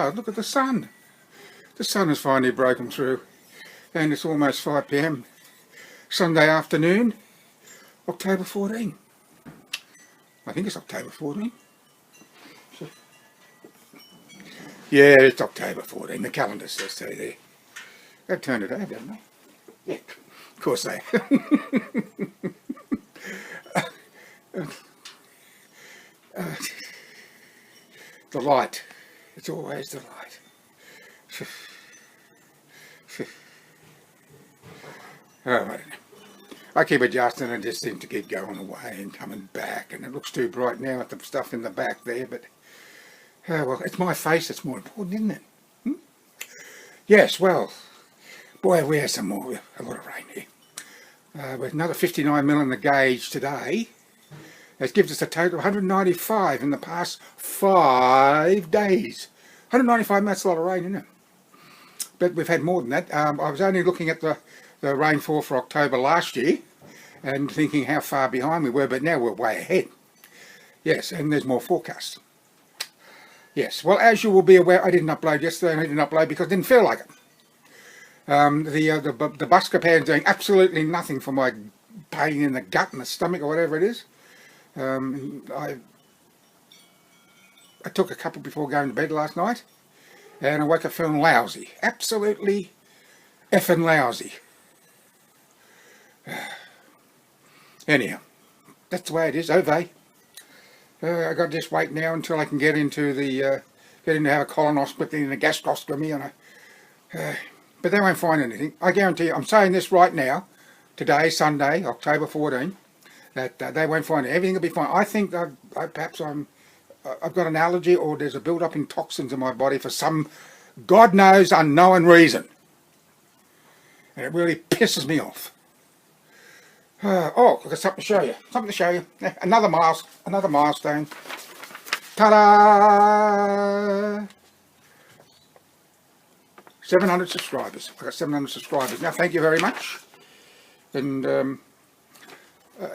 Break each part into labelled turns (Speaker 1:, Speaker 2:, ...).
Speaker 1: Oh, look at the sun. The sun has finally broken through, and it's almost 5 p.m. Sunday afternoon, October 14. I think it's October 14. Yeah, it's October 14. The calendar says so there. They've turned it over, haven't they? Yeah, of course they the light. It's always the light. Oh, I don't know. I keep adjusting and just seem to keep going away and coming back, and it looks too bright now with the stuff in the back there, but well, it's my face that's more important, isn't it? Yes, well, boy, we had a lot of rain here. With another 59 mil in the gauge today, that gives us a total of 195 in the past 5 days. 195 mil, that's a lot of rain, isn't it? But we've had more than that. I was only looking at the rainfall for October last year and thinking how far behind we were, but now we're way ahead. Yes, and there's more forecasts. Yes, well, as you will be aware, I didn't upload yesterday, and I didn't upload because I didn't feel like it. The buscapan's doing absolutely nothing for my pain in the gut and the stomach or whatever it is. I took a couple before going to bed last night, and I woke up feeling lousy. Absolutely effing lousy. Anyhow, that's the way it is. I got to just wait now until I can get into have a colonoscopy and a gastroscopy, and but they won't find anything. I guarantee you. I'm saying this right now, today, Sunday, October 14, that they won't find it. Everything will be fine. I think that perhaps I've got an allergy, or there's a build-up in toxins in my body for some God knows unknown reason, and it really pisses me off. Oh, I've got something to show you. Another milestone. Ta-da! 700 subscribers. I've got 700 subscribers now. Thank you very much. And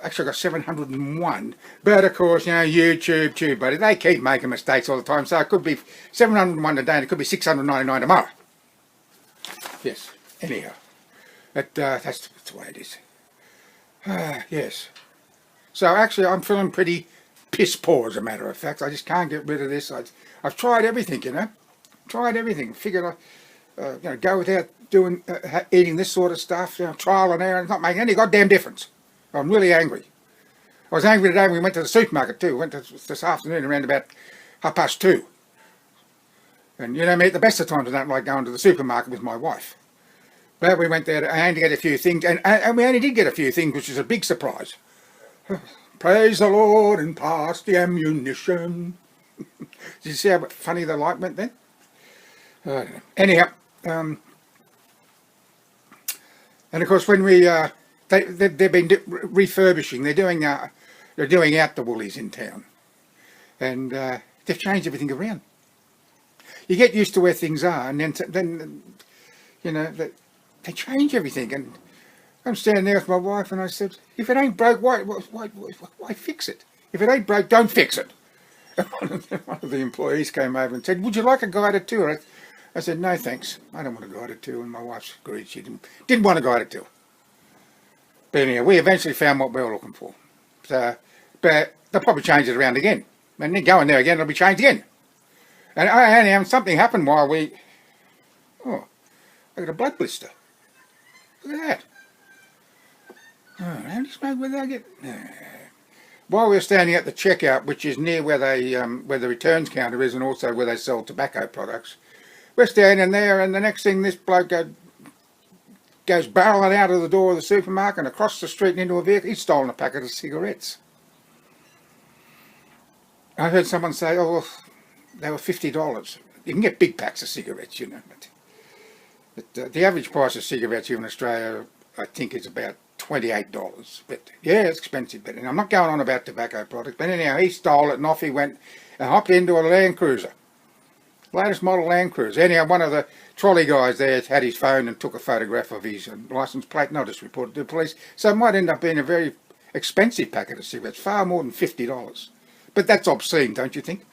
Speaker 1: actually, I got 701. But of course, you know, YouTube, buddy, they keep making mistakes all the time. So it could be 701 today, and it could be 699 tomorrow. Yes. Anyhow, that's the way it is. Yes. So actually, I'm feeling pretty piss poor, as a matter of fact. I just can't get rid of this. I've tried everything, you know. Tried everything. Figured go without eating this sort of stuff. You know, trial and error. It's not making any goddamn difference. I'm really angry. I was angry today when we went to the supermarket too. We went this afternoon around about 2:30. And you know me, at the best of times I don't like going to the supermarket with my wife. But we went there and to get a few things, and we only did get a few things, which is a big surprise. Praise the Lord and pass the ammunition. Did you see how funny the light went then? Anyhow, and of course when they've been refurbishing, they're doing out the Woolies in town, and they've changed everything around. You get used to where things are, and then you know they change everything. And I'm standing there with my wife, and I said, if it ain't broke, why fix it? If it ain't broke, don't fix it. And one of the employees came over and said, would you like a guided tour? I said, no thanks, I don't want a guided tour. And my wife agreed she didn't want a guided tour. But anyhow, we eventually found what we were looking for. So, but they'll probably change it around again. And then go in there again, it'll be changed again. And something happened while I got a blood blister. Look at that. Oh, how do you smoke without getting... While we were standing at the checkout, which is near where the returns counter is, and also where they sell tobacco products, we're standing there, and the next thing, this bloke goes barreling out of the door of the supermarket and across the street and into a vehicle. He'd stolen a packet of cigarettes. I heard someone say, oh, well, they were $50. You can get big packs of cigarettes, you know. But the average price of cigarettes here in Australia, I think, is about $28. But yeah, it's expensive. But I'm not going on about tobacco products. But anyhow, he stole it, and off he went and hopped into a Land Cruiser. Latest model Land Cruiser. Anyhow, one of the trolley guys there had his phone and took a photograph of his license plate, and I just reported to the police. So it might end up being a very expensive packet of cigarettes, far more than $50. But that's obscene, don't you think?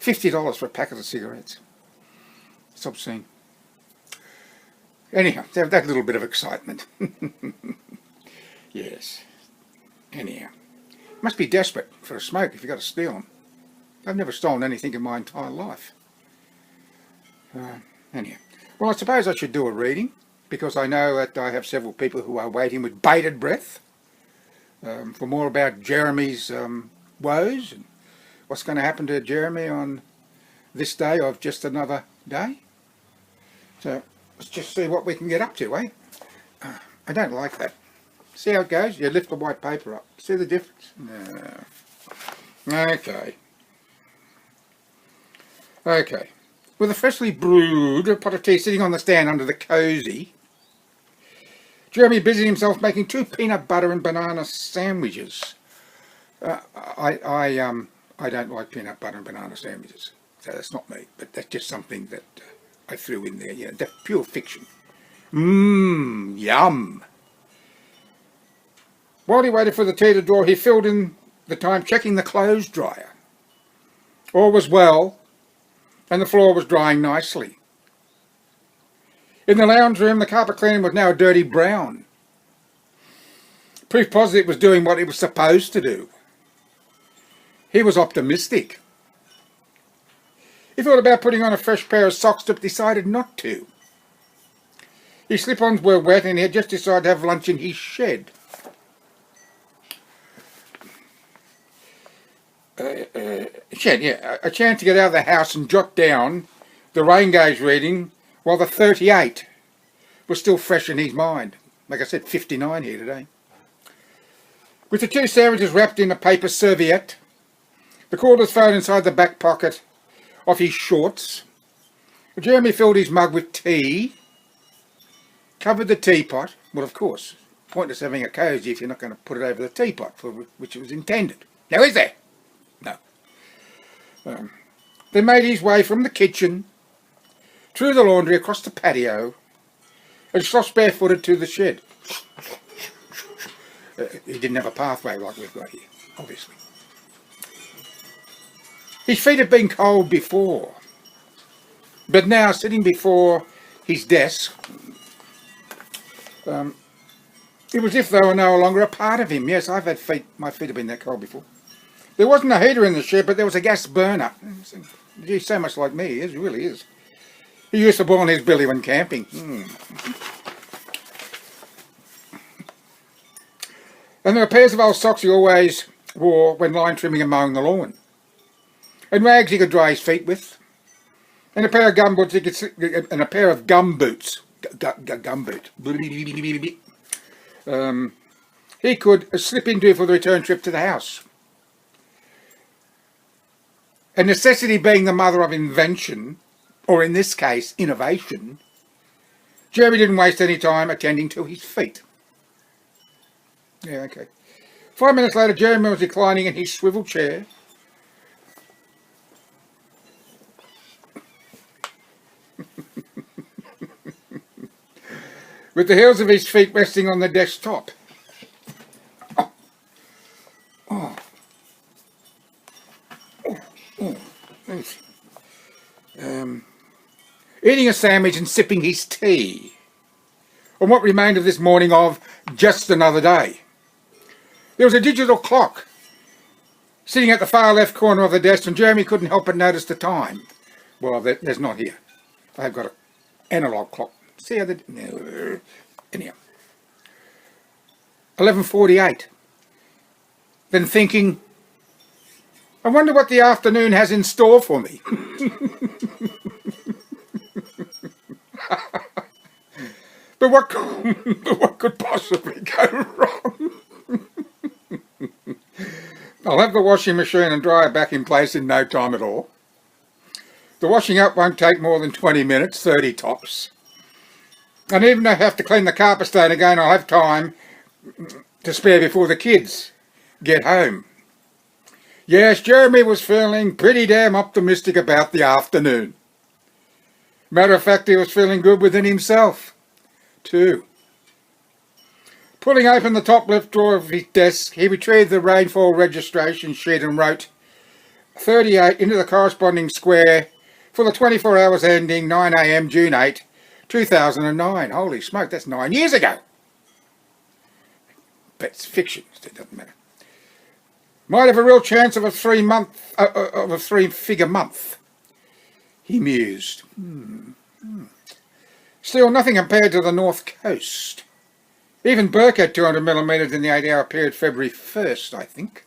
Speaker 1: $50 for a packet of cigarettes. stop seeing. Anyhow, that little bit of excitement. Yes. Anyhow. Must be desperate for a smoke if you've got to steal them. I've never stolen anything in my entire life. Anyhow. Well, I suppose I should do a reading, because I know that I have several people who are waiting with bated breath for more about Jeremy's woes and what's going to happen to Jeremy on this day of just another day. So let's just see what we can get up to, eh? I don't like that. See how it goes? You lift the white paper up. See the difference? No. Okay. Okay. With a freshly brewed pot of tea sitting on the stand under the cosy, Jeremy busied himself making 2 peanut butter and banana sandwiches. I don't like peanut butter and banana sandwiches. So that's not me, but that's just something that I threw in there. Yeah, that's pure fiction. Yum. While he waited for the tea to draw, he filled in the time checking the clothes dryer. All was well, and the floor was drying nicely. In the lounge room, the carpet cleaning was now a dirty brown. Proof positive it was doing what it was supposed to do. He was optimistic. He thought about putting on a fresh pair of socks, but decided not to. His slip-ons were wet, and he had just decided to have lunch in his shed. A chance to get out of the house and jot down the rain gauge reading while the 38 was still fresh in his mind. Like I said, 59 here today. With the 2 sandwiches wrapped in a paper serviette, the cordless phone inside the back pocket of his shorts, Jeremy filled his mug with tea, covered the teapot. Well, of course, pointless having a cosy if you're not going to put it over the teapot for which it was intended. Now, is there? No. Then made his way from the kitchen, through the laundry, across the patio, and slosh barefooted to the shed. He didn't have a pathway like we've got here, obviously. His feet had been cold before, but now, sitting before his desk, it was as if they were no longer a part of him. Yes, I've had feet, my feet have been that cold before. There wasn't a heater in the shed, but there was a gas burner. He's so much like me, he really is. He used to boil his billy when camping. And there were pairs of old socks he always wore when line trimming and mowing the lawn. And rags he could dry his feet with. And a pair of gumboots he could slip into for the return trip to the house. A necessity being the mother of invention, or in this case, innovation, Jeremy didn't waste any time attending to his feet. Yeah, okay. 5 minutes later, Jeremy was reclining in his swivel chair, with the heels of his feet resting on the desktop. Eating a sandwich and sipping his tea on what remained of this morning of just another day. There was a digital clock sitting at the far left corner of the desk, and Jeremy couldn't help but notice the time. Well, there's not here. I've got an analog clock. See how the... Anyhow. 11:48. Then thinking, I wonder what the afternoon has in store for me. But what could possibly go wrong? I'll have the washing machine and dryer back in place in no time at all. The washing up won't take more than 20 minutes, 30 tops. And even if I have to clean the carpet stain again, I'll have time to spare before the kids get home. Yes, Jeremy was feeling pretty damn optimistic about the afternoon. Matter of fact, he was feeling good within himself, too. Pulling open the top left drawer of his desk, he retrieved the rainfall registration sheet and wrote 38 into the corresponding square for the 24 hours ending 9 a.m. June 8, 2009. Holy smoke, that's 9 years ago. But it's fiction, so it doesn't matter. Might have a real chance of a three-figure month, he mused. Still, nothing compared to the North Coast. Even Burke had 200 millimetres in the 8-hour period, February 1st, I think.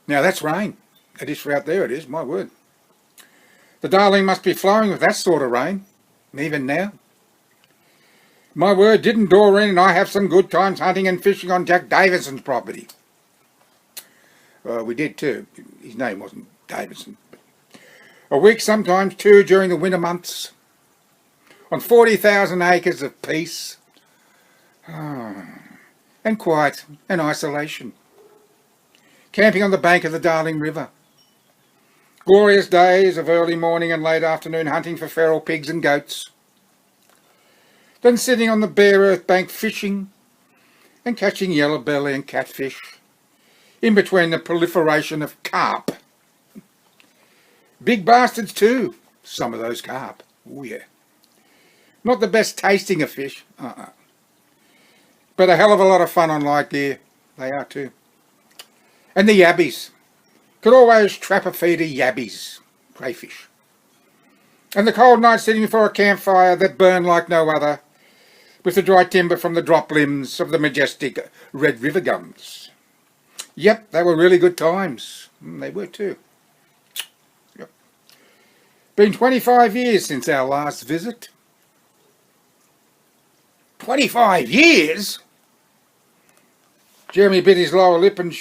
Speaker 1: Now that's rain. It is for out there, it is, my word. The Darling must be flowing with that sort of rain, even now. My word, didn't Doreen and I have some good times hunting and fishing on Jack Davison's property? We did too. His name wasn't Davison. A week, sometimes two, during the winter months. On 40,000 acres of peace. And quiet and isolation. Camping on the bank of the Darling River. Glorious days of early morning and late afternoon hunting for feral pigs and goats. Then sitting on the bare earth bank fishing and catching yellow belly and catfish in between the proliferation of carp. Big bastards too, some of those carp. Oh yeah. Not the best tasting of fish, but a hell of a lot of fun on light gear. They are too. And the yabbies. Could always trap a feed of yabbies, crayfish. And the cold night sitting before a campfire that burned like no other, with the dry timber from the drop limbs of the majestic Red River gums. Yep, they were really good times. They were too. Yep. Been 25 years since our last visit. 25 years? Jeremy bit his lower lip and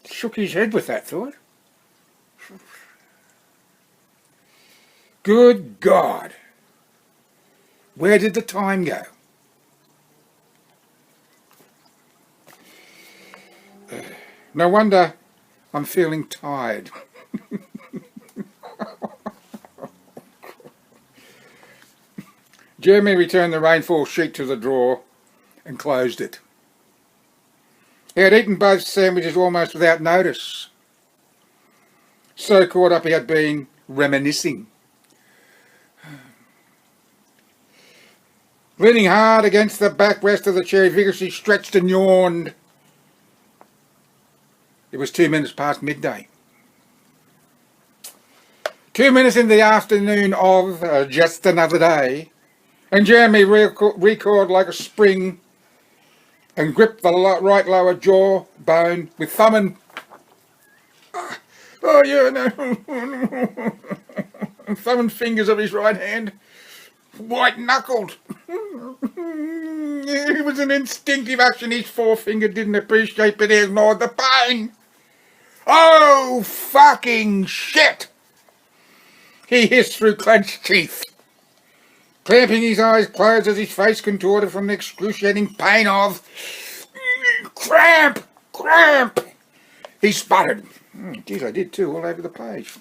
Speaker 1: shook his head with that thought. Good God. Where did the time go? No wonder I'm feeling tired. Jeremy returned the rainfall sheet to the drawer and closed it. He had eaten both sandwiches almost without notice. So caught up he had been reminiscing. Leaning hard against the backrest of the chair, he vigorously stretched and yawned. It was 2 minutes past midday. 2 minutes in the afternoon of just another day, and Jeremy recoiled like a spring and gripped the right lower jaw bone with thumb and... thumb and fingers of his right hand, white-knuckled. It was an instinctive action his forefinger didn't appreciate, but he ignored the pain. Oh, fucking shit! He hissed through clenched teeth, clamping his eyes closed as his face contorted from the excruciating pain of... Cramp! Cramp! He sputtered. Geez, I did too, all over the page.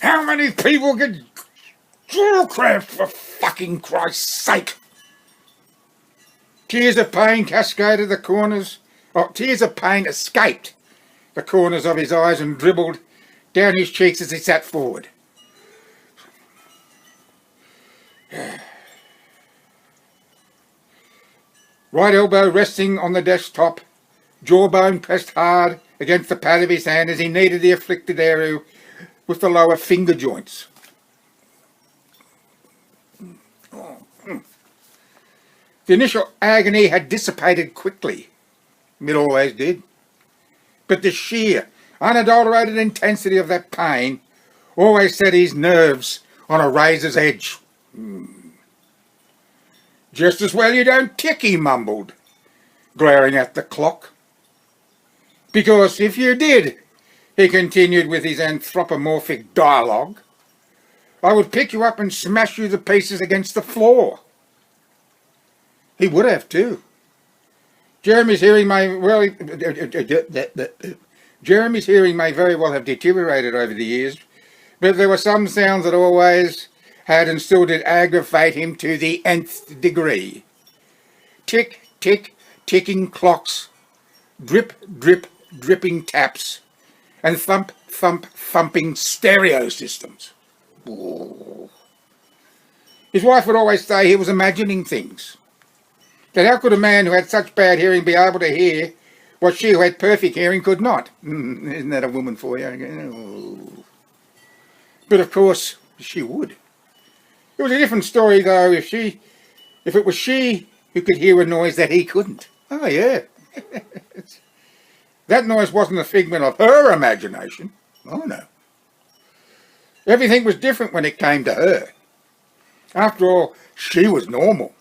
Speaker 1: How many people get jaw cramps, for fucking Christ's sake? Tears of pain cascaded the corners. Tears of pain escaped the corners of his eyes and dribbled down his cheeks as he sat forward. Right elbow resting on the desktop, jawbone pressed hard against the pad of his hand as he kneaded the afflicted area with the lower finger joints. The initial agony had dissipated quickly. It always did. But the sheer, unadulterated intensity of that pain always set his nerves on a razor's edge. Just as well you don't tick, he mumbled, glaring at the clock. Because if you did, he continued with his anthropomorphic dialogue, I would pick you up and smash you to pieces against the floor. He would have too. Jeremy's hearing may very well have deteriorated over the years, but there were some sounds that always had and still did aggravate him to the nth degree. Tick, tick, ticking clocks. Drip, drip, dripping taps and thump, thump, thumping stereo systems. Ooh. His wife would always say he was imagining things. That how could a man who had such bad hearing be able to hear what she who had perfect hearing could not? Isn't that a woman for you? Oh. But of course, she would. It was a different story though if it was she who could hear a noise that he couldn't. Oh yeah. That noise wasn't a figment of her imagination. Oh no. Everything was different when it came to her. After all, she was normal.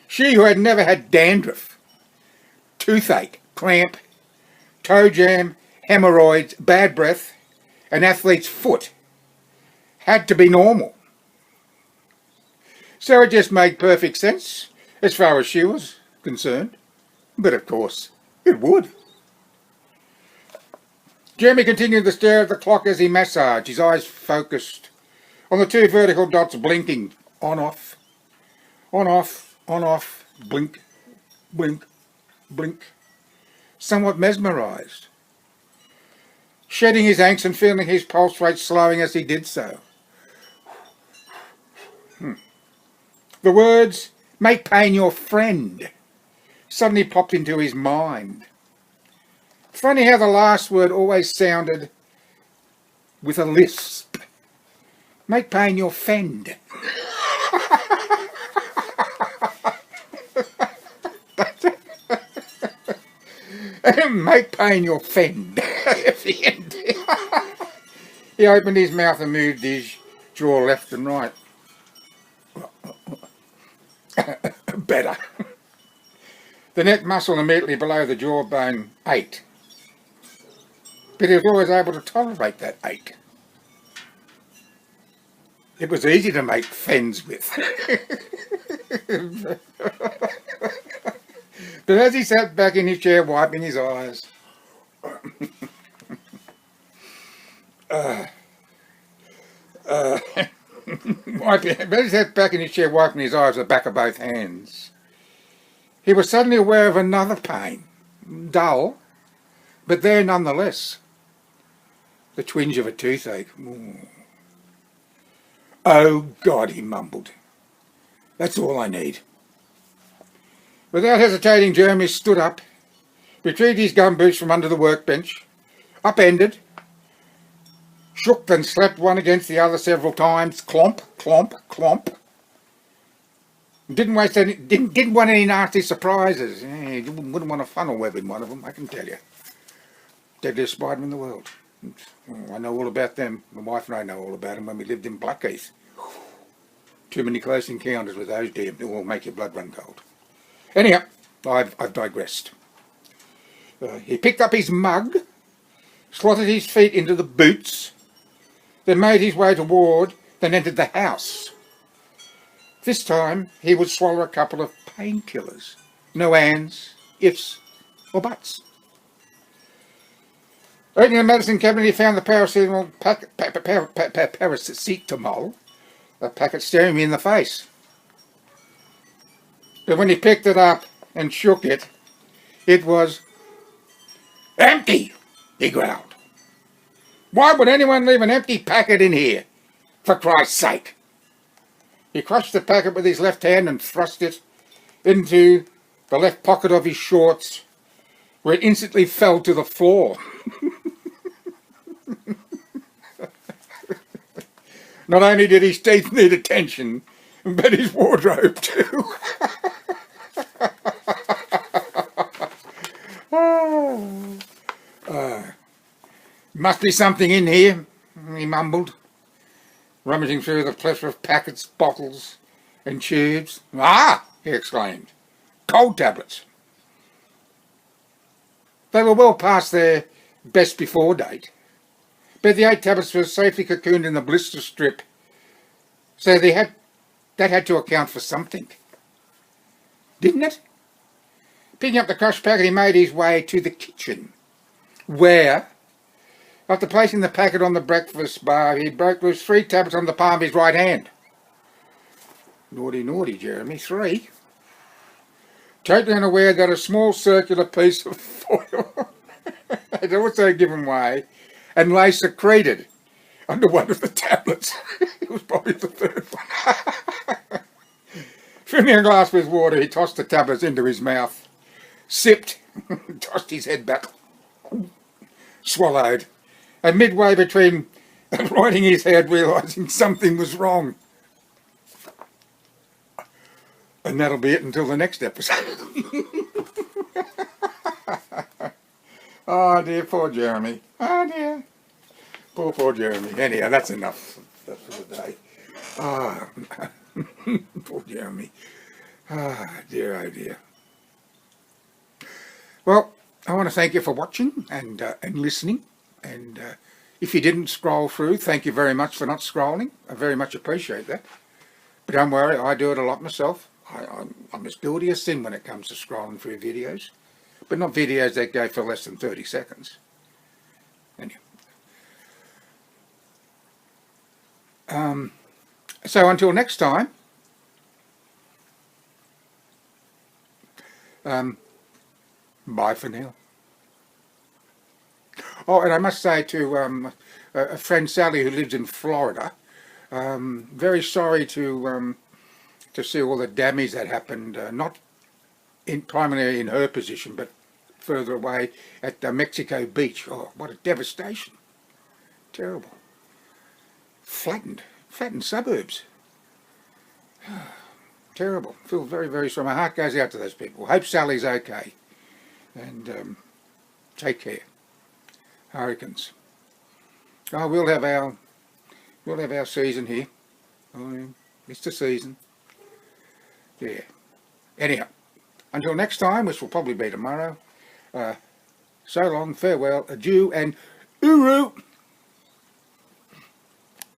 Speaker 1: She who had never had dandruff, toothache, cramp, toe jam, hemorrhoids, bad breath, an athlete's foot, had to be normal. So it just made perfect sense as far as she was concerned. But of course, it would. Jeremy continued to stare at the clock as he massaged, his eyes focused on the two vertical dots blinking on off, blink, blink, blink, somewhat mesmerised, shedding his angst and feeling his pulse rate slowing as he did so. The words, "make pain your friend," suddenly popped into his mind. Funny how the last word always sounded with a lisp. Make pain your fend. Make pain your fend. At the end. He opened his mouth and moved his jaw left and right. Better. The neck muscle immediately below the jawbone ached, but he was always able to tolerate that ache. It was easy to make fens with. But as he sat back in his chair wiping his eyes, wiping his eyes with the back of both hands, he was suddenly aware of another pain, dull, but there nonetheless. The twinge of a toothache. Ooh. Oh God, he mumbled. That's all I need. Without hesitating, Jeremy stood up, retrieved his gumboots from under the workbench, upended, shook then slapped one against the other several times, clomp, clomp, clomp. Didn't want any nasty surprises. He wouldn't want a funnel web in one of them, I can tell you. Deadliest spider in the world. I know all about them. My wife and I know all about them when we lived in Blackheath. Too many close encounters with those damn. It will make your blood run cold. Anyhow, I've digressed. He picked up his mug, slotted his feet into the boots, then made his way toward, then entered the house. This time he would swallow a couple of painkillers. No ands, ifs, or buts. Opening the medicine cabinet, he found the paracetamol a packet staring me in the face. But when he picked it up and shook it, it was empty, he growled. Why would anyone leave an empty packet in here, for Christ's sake? He crushed the packet with his left hand and thrust it into the left pocket of his shorts, where it instantly fell to the floor. Not only did his teeth need attention, but his wardrobe too. Must be something in here, he mumbled, rummaging through the plethora of packets, bottles, and tubes. Ah, he exclaimed, cold tablets. They were well past their best before date, but the 8 tablets were safely cocooned in the blister strip, so that had to account for something, didn't it? Picking up the crushed packet, he made his way to the kitchen, where, after placing the packet on the breakfast bar, he broke loose 3 tablets on the palm of his right hand. Naughty, naughty, Jeremy, 3. Totally unaware that a small circular piece of foil had also given way and lay secreted under one of the tablets. It was probably the third one. Filling a glass with water, he tossed the tablets into his mouth, sipped, tossed his head back, swallowed, and midway between righting his head, realising something was wrong. And that'll be it until the next episode. Oh dear, poor Jeremy. Oh dear. Poor Jeremy. Anyhow, that's enough for the day. Ah, poor Jeremy. Ah, dear, oh dear. Well, I want to thank you for watching and listening. And if you didn't scroll through, thank you very much for not scrolling. I very much appreciate that. But don't worry, I do it a lot myself. I'm as guilty as sin when it comes to scrolling through videos. But not videos that go for less than 30 seconds. Anyway. So until next time, bye for now. Oh, and I must say to a friend Sally who lives in Florida, very sorry to see all the damage that happened, not primarily in her position, but further away at Mexico Beach. Oh, what a devastation. Terrible. Flattened suburbs. Terrible. Feel very, very sorry. My heart goes out to those people. Hope Sally's okay. And take care. Hurricanes. Oh, we'll have our season here. Oh, yeah. It's the season. Yeah. Anyhow, until next time, which will probably be tomorrow. So long, farewell, adieu, and uru.